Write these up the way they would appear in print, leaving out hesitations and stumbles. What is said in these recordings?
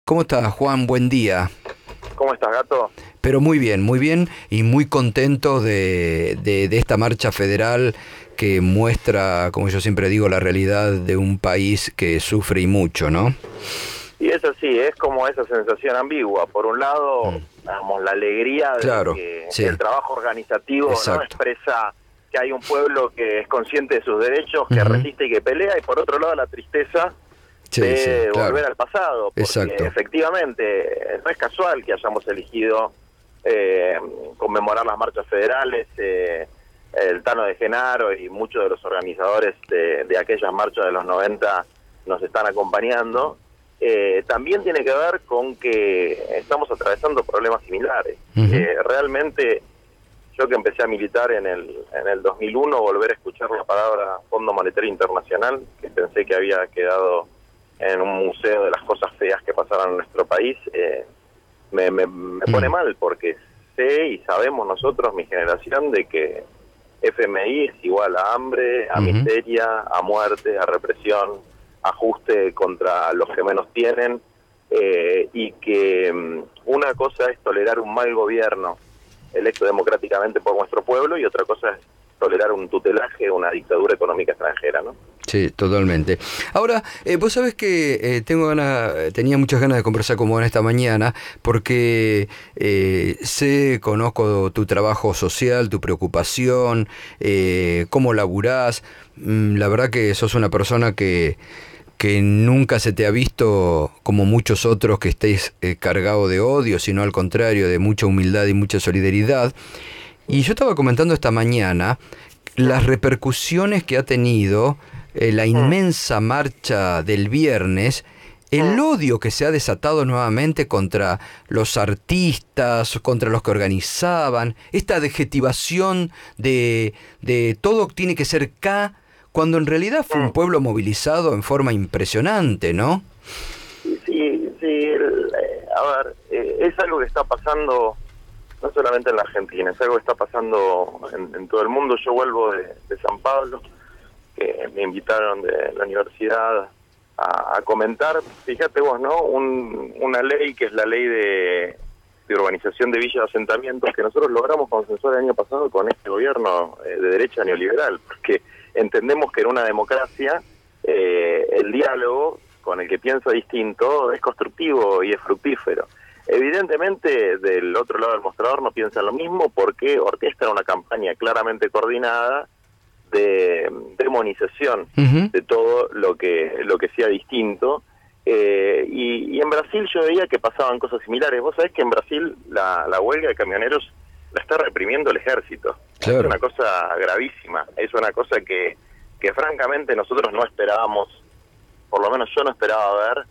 ¿Cómo estás, Juan? Buen día. ¿Cómo estás, Gato? Pero muy bien y muy contento de esta marcha federal que muestra, como yo siempre digo, la realidad de un país que sufre y mucho, ¿no? Y eso sí, es como esa sensación ambigua. Por un lado, digamos, la alegría de Claro, que sí, el trabajo organizativo, ¿no?, exacto. expresa que hay un pueblo que es consciente de sus derechos, que Ujú. resiste y que pelea, y por otro lado la tristeza Sí, sí, de claro, volver al pasado, porque exacto. efectivamente no es casual que hayamos elegido conmemorar las marchas federales. El Tano de Genaro y muchos de los organizadores de aquellas marchas de los 90 nos están acompañando. También tiene que ver con que estamos atravesando problemas similares. Ujú. Realmente, yo que empecé a militar en el 2001, volver a escuchar la palabra Fondo Monetario Internacional, que pensé que había quedado en un museo de las cosas feas que pasaron en nuestro país, me pone mal, porque sé y sabemos nosotros, mi generación, de que FMI es igual a hambre, a Ujú. miseria, a muerte, a represión, ajuste contra los que menos tienen, y que una cosa es tolerar un mal gobierno electo democráticamente por nuestro pueblo, y otra cosa es tolerar un tutelaje, una dictadura económica extranjera, ¿no? Sí, totalmente. Ahora, vos sabés que tenía muchas ganas de conversar con vos en esta mañana, porque conozco tu trabajo social, tu preocupación, cómo laburás. La verdad que sos una persona que nunca se te ha visto como muchos otros que estéis cargado de odio, sino al contrario, de mucha humildad y mucha solidaridad. Y yo estaba comentando esta mañana las repercusiones que ha tenido la inmensa marcha del viernes, el odio que se ha desatado nuevamente contra los artistas, contra los que organizaban, esta adjetivación de todo tiene que ser K, cuando en realidad fue un pueblo movilizado en forma impresionante, ¿no? Sí, a ver, es algo que está pasando no solamente en la Argentina, es algo que está pasando en todo el mundo. Yo vuelvo de San Pablo, que me invitaron de la universidad a comentar. Fíjate vos, ¿no? Una ley que es la ley de urbanización de villas de asentamientos, que nosotros logramos consensuar el año pasado con este gobierno de derecha neoliberal, porque entendemos que en una democracia el diálogo con el que piensa distinto es constructivo y es fructífero. Evidentemente, del otro lado del mostrador no piensan lo mismo, porque orquestan una campaña claramente coordinada de demonización Ujú. de todo lo que sea distinto. Y en Brasil yo veía que pasaban cosas similares. Vos sabés que en Brasil la huelga de camioneros la está reprimiendo el ejército. Es Claro. una cosa gravísima, es una cosa que francamente nosotros no esperábamos, por lo menos yo no esperaba ver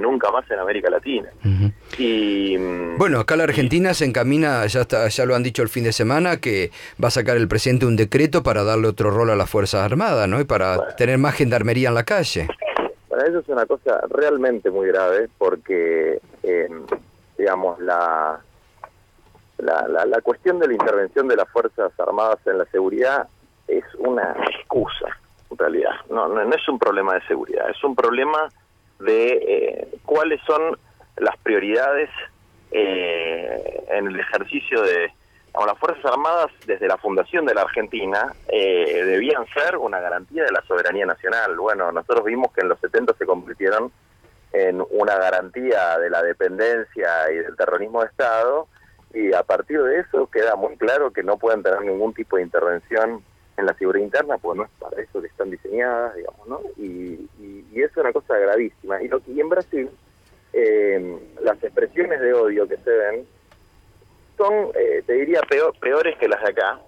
nunca más en América Latina. Ujú. Y, Bueno, acá la y Argentina se encamina, ya lo han dicho el fin de semana, que va a sacar el presidente un decreto para darle otro rol a las Fuerzas Armadas, ¿no? Y para bueno, tener más gendarmería en la calle. bueno, eso es una cosa realmente muy grave, porque digamos, la cuestión de la intervención de las Fuerzas Armadas en la seguridad es una excusa, en realidad. No es un problema de seguridad, es un problema de cuáles son las prioridades en el ejercicio de... Las Fuerzas Armadas, desde la fundación de la Argentina, debían ser una garantía de la soberanía nacional. Bueno, nosotros vimos que en los 70 se convirtieron en una garantía de la dependencia y del terrorismo de Estado, y a partir de eso queda muy claro que no pueden tener ningún tipo de intervención en la seguridad interna, porque no es para eso que están diseñadas, digamos, ¿no? Y es una cosa gravísima. Y en Brasil, las expresiones de odio que se ven son, te diría, peores que las de acá.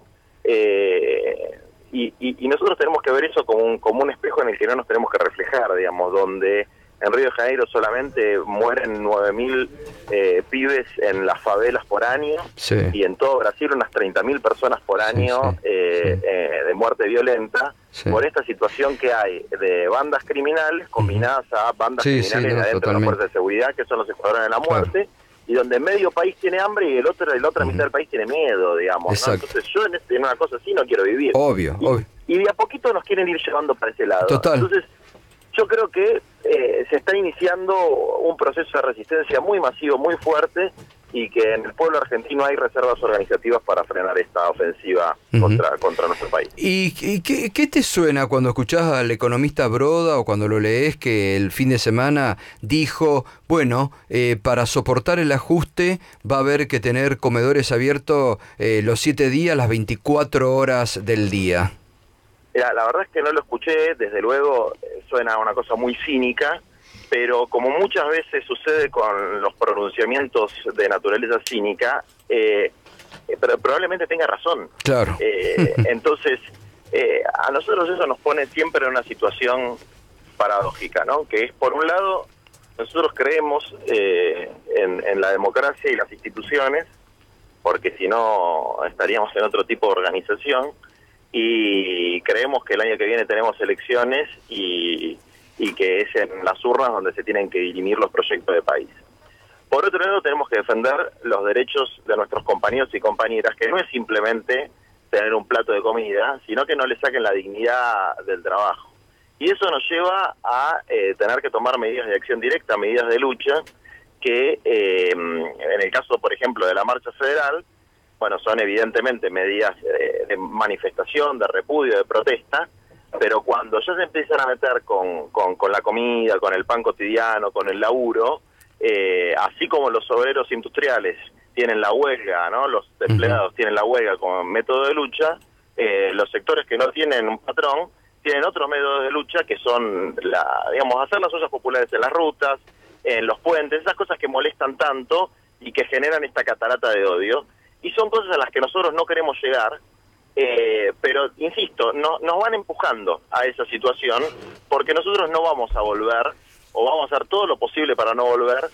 Y nosotros tenemos que ver eso como un espejo en el que no nos tenemos que reflejar, digamos, donde en Río de Janeiro solamente mueren 9.000 pibes en las favelas por año, Sí, y en todo Brasil unas 30.000 personas por sí, año sí, sí, de muerte violenta, sí. por esta situación que hay de bandas criminales Ujú. combinadas a bandas Sí, sí, criminales de no, adentro de las fuerzas totalmente. de seguridad, que son los escuadrones de la Claro. muerte, y donde medio país tiene hambre y la otra mitad Ujú. del país tiene miedo, digamos, ¿no? Exacto. Entonces yo en una cosa así no quiero vivir. Obvio, Y, obvio. y de a poquito nos quieren ir llevando para ese lado. Total. Entonces, Yo creo que se está iniciando un proceso de resistencia muy masivo, muy fuerte, y que en el pueblo argentino hay reservas organizativas para frenar esta ofensiva contra nuestro país. ¿Y qué te suena cuando escuchás al economista Broda o cuando lo lees que el fin de semana dijo, bueno, para soportar el ajuste va a haber que tener comedores abiertos los 7 días, las 24 horas del día? Mira, la verdad es que no lo escuché, desde luego suena una cosa muy cínica, pero como muchas veces sucede con los pronunciamientos de naturaleza cínica, pero probablemente tenga razón. Claro. Entonces, a nosotros eso nos pone siempre en una situación paradójica, ¿no? Que es, por un lado, nosotros creemos en la democracia y las instituciones, porque si no estaríamos en otro tipo de organización, y creemos que el año que viene tenemos elecciones y que es en las urnas donde se tienen que dirimir los proyectos de país. Por otro lado, tenemos que defender los derechos de nuestros compañeros y compañeras, que no es simplemente tener un plato de comida, sino que no le saquen la dignidad del trabajo. Y eso nos lleva a tener que tomar medidas de acción directa, medidas de lucha, que en el caso, por ejemplo, de la marcha federal, bueno, son evidentemente medidas de manifestación, de repudio, de protesta, pero cuando ya se empiezan a meter con la comida, con el pan cotidiano, con el laburo, así como los obreros industriales tienen la huelga, ¿no? Los empleados tienen la huelga como método de lucha, los sectores que no tienen un patrón tienen otros métodos de lucha que son, hacer las ollas populares en las rutas, en los puentes, esas cosas que molestan tanto y que generan esta catarata de odio, y son cosas a las que nosotros no queremos llegar. Pero insisto, nos van empujando a esa situación porque nosotros no vamos a volver, o vamos a hacer todo lo posible para no volver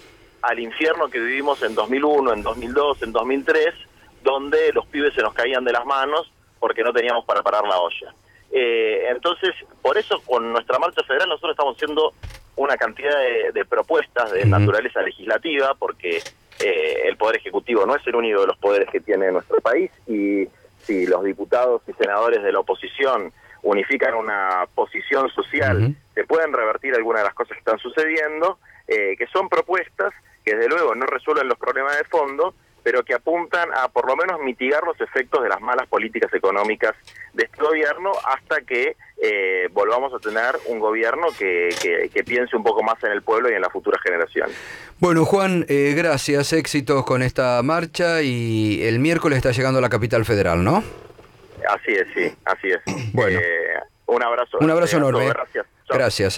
al infierno que vivimos en 2001, en 2002, en 2003, donde los pibes se nos caían de las manos porque no teníamos para parar la olla. Entonces, por eso con nuestra marcha federal nosotros estamos haciendo una cantidad de propuestas de naturaleza legislativa, porque el Poder Ejecutivo no es el único de los poderes que tiene nuestro país, y si los diputados y senadores de la oposición unifican una posición social, se pueden revertir algunas de las cosas que están sucediendo, que son propuestas que desde luego no resuelven los problemas de fondo, pero que apuntan a por lo menos mitigar los efectos de las malas políticas económicas de este gobierno hasta que volvamos a tener un gobierno que piense un poco más en el pueblo y en las futuras generaciones. Bueno, Juan, gracias, éxitos con esta marcha, y el miércoles está llegando a la capital federal, ¿no? Así es, sí, así es. Bueno. Un abrazo. Un abrazo enorme. Gracias. Chao. Gracias.